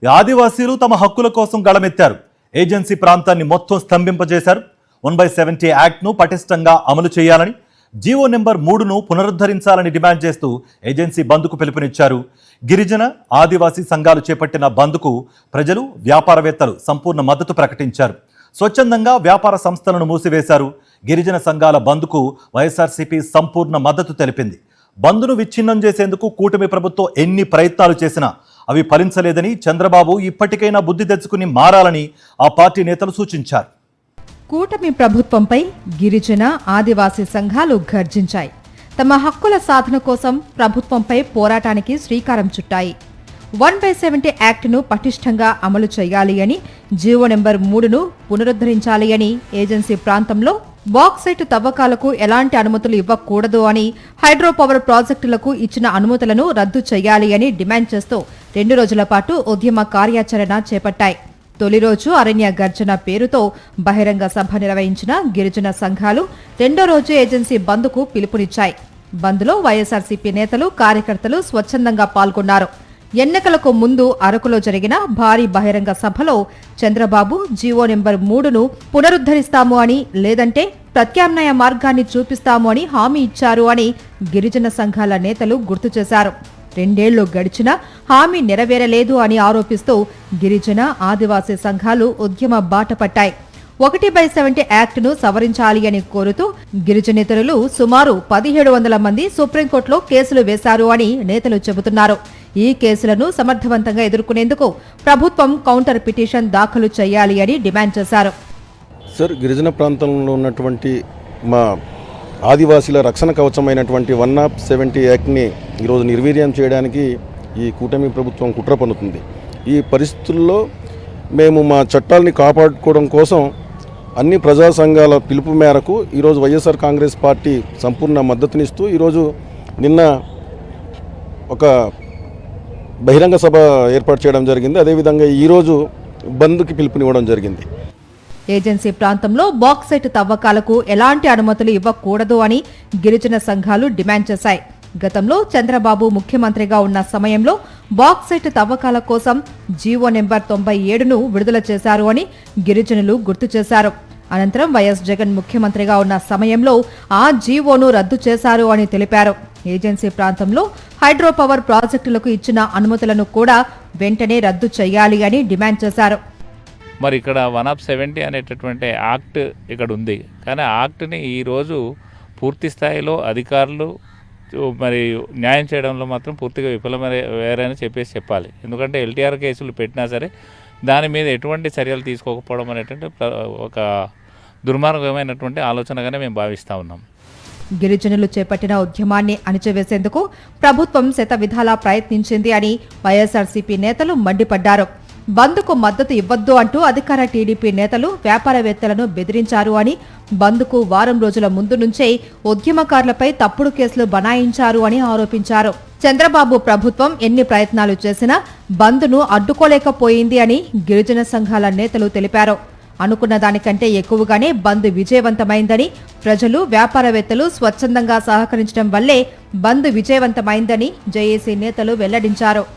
ఆదివాసీలు తమ హక్కుల కోసం గళమెత్తారు. ఏజెన్సీ ప్రాంతాన్ని మొత్తం స్తంభింపజేశారు. 1/70 యాక్ట్ను పటిష్టంగా అమలు చేయాలని, జీవో నెంబర్ 3ను పునరుద్ధరించాలని డిమాండ్ చేస్తూ ఏజెన్సీ బంద్కు పిలుపునిచ్చారు. గిరిజన ఆదివాసీ సంఘాలు చేపట్టిన బంద్కు ప్రజలు, వ్యాపారవేత్తలు సంపూర్ణ మద్దతు ప్రకటించారు. స్వచ్ఛందంగా వ్యాపార సంస్థలను మూసివేశారు. గిరిజన సంఘాల బంద్కు వైఎస్ఆర్సీపీ సంపూర్ణ మద్దతు తెలిపింది. బంద్ను విచ్ఛిన్నం చేసేందుకు కూటమి ప్రభుత్వం ఎన్ని ప్రయత్నాలు చేసినా అవి ఫలించలేదని, చంద్రబాబు ఇప్పటికైనా బుద్ధి తెచ్చుకుని మారాలని ఆ పార్టీ నేతలు సూచించారు. కూటమి ప్రభుత్వంపై గిరిజన ఆదివాసీ సంఘాలు గర్జించాయి. తమ హక్కుల సాధన కోసం ప్రభుత్వంపై పోరాటానికి శ్రీకారం చుట్టాయి. 1/70 యాక్ట్ను పటిష్టంగా అమలు చేయాలి అని, జీవో నెంబర్ 3ను పునరుద్ధరించాలి అని, ఏజెన్సీ ప్రాంతంలో బాక్సైట్ తవ్వకాలకు ఎలాంటి అనుమతులు ఇవ్వకూడదు అని, హైడ్రో పవర్ ప్రాజెక్టులకు ఇచ్చిన అనుమతులను రద్దు చేయాలి అని డిమాండ్ చేస్తూ 2 రోజుల పాటు ఉద్యమ కార్యాచరణ చేపట్టాయి. తొలి రోజు అరణ్య గర్జన పేరుతో బహిరంగ సభ నిర్వహించిన గిరిజన సంఘాలు 2వ రోజు ఏజెన్సీ బంద్కు పిలుపునిచ్చాయి. బంద్లో వైఎస్ఆర్సీపీ నేతలు, కార్యకర్తలు స్వచ్ఛందంగా పాల్గొన్నారు. ఎన్నికలకు ముందు అరకులో జరిగిన భారీ బహిరంగ సభలో చంద్రబాబు జీవో నెంబర్ 3ను పునరుద్ధరిస్తాము అని, లేదంటే ప్రత్యామ్నాయ మార్గాన్ని చూపిస్తాము అని హామీ ఇచ్చారు అని గిరిజన సంఘాల నేతలు గుర్తు చేశారు. 2 ఏళ్లు గడిచినా హామీ నెరవేరలేదు అని ఆరోపిస్తూ గిరిజన ఆదివాసీ సంఘాలు ఉద్యమ బాట పట్టాయి. 1/70 యాక్ట్ను సవరించాలి అని కోరుతూ గిరిజనేతరులు సుమారు 1700 మంది సుప్రీంకోర్టులో కేసులు వేశారు అని నేతలు చెబుతున్నారు. ఈ కేసులను సమర్థవంతంగా ఎదుర్కొనేందుకు ప్రభుత్వం కౌంటర్ పిటిషన్ దాఖలు చేయాలి అని డిమాండ్ చేశారు. సార్, గిరిజన ప్రాంతంలో ఉన్నటువంటి మా ఆదివాసీల రక్షణ కవచమైనటువంటి 1/70 యాక్ట్ని ఈరోజు నిర్వీర్యం చేయడానికి ఈ కూటమి ప్రభుత్వం కుట్ర పన్నుతుంది. ఈ పరిస్థితుల్లో మేము మా చట్టాలని కాపాడుకోవడం కోసం అన్ని ప్రజా సంఘాల పిలుపు మేరకు ఈరోజు వైఎస్ఆర్ కాంగ్రెస్ పార్టీ సంపూర్ణ మద్దతునిస్తూ ఈరోజు నిన్న ఒక బహిరంగ సభ ఏర్పాటు చేయడం జరిగింది. అదేవిధంగా ఈరోజు బంద్కి పిలుపునివ్వడం జరిగింది. ఏజెన్సీ ప్రాంతంలో బాక్సైట్ తవ్వకాలకు ఎలాంటి అనుమతులు ఇవ్వకూడదు అని గిరిజన సంఘాలు డిమాండ్ చేశాయి. గతంలో చంద్రబాబు ముఖ్యమంత్రిగా ఉన్న సమయంలో బాక్సైట్ తవ్వకాల కోసం జీవో నెంబర్ 97ను విడుదల చేశారు అని గిరిజనులు గుర్తు చేశారు. అనంతరం వైఎస్ జగన్ ముఖ్యమంత్రిగా ఉన్న సమయంలో ఆ జీవోను రద్దు చేశారు అని తెలిపారు. ఏజెన్సీ ప్రాంతంలో హైడ్రో పవర్ ప్రాజెక్టులకు ఇచ్చిన అనుమతులను కూడా వెంటనే రద్దు చేయాలి అని డిమాండ్ చేశారు. మరి ఇక్కడ 1/70 అనేటటువంటి యాక్ట్ ఇక్కడ ఉంది. కానీ ఆ యాక్ట్ని ఈరోజు పూర్తి స్థాయిలో అధికారులు మరి న్యాయం చేయడంలో మాత్రం పూర్తిగా విఫలమయ్యారని చెప్పాలి. ఎందుకంటే ఎల్టీఆర్ కేసులు పెట్టినా సరే దాని మీద ఎటువంటి చర్యలు తీసుకోకపోవడం అనేటువంటి ఒక దుర్మార్గమైనటువంటి ఆలోచనగానే మేము భావిస్తూ ఉన్నాం. గిరిజనులు చేపట్టిన ఉద్యమాన్ని అణిచివేసేందుకు ప్రభుత్వం శతవిధాలా ప్రయత్నించింది అని వైఎస్ఆర్సీపీ నేతలు మండిపడ్డారు. బంద్కు మద్దతు ఇవ్వొద్దు అంటూ అధికార టీడీపీ నేతలు వ్యాపారవేత్తలను బెదిరించారు అని, బంద్కు వారం రోజుల ముందు నుంచే ఉద్యమకారులపై తప్పుడు కేసులు బనాయించారు అని ఆరోపించారు. చంద్రబాబు ప్రభుత్వం ఎన్ని ప్రయత్నాలు చేసినా బంద్ను అడ్డుకోలేకపోయింది అని గిరిజన సంఘాల నేతలు తెలిపారు. అనుకున్న దానికంటే ఎక్కువగానే బంద్ విజయవంతమైందని, ప్రజలు, వ్యాపారవేత్తలు స్వచ్ఛందంగా సహకరించడం వల్లే బంద్ విజయవంతమైందని జేఏసీ నేతలు వెల్లడించారు.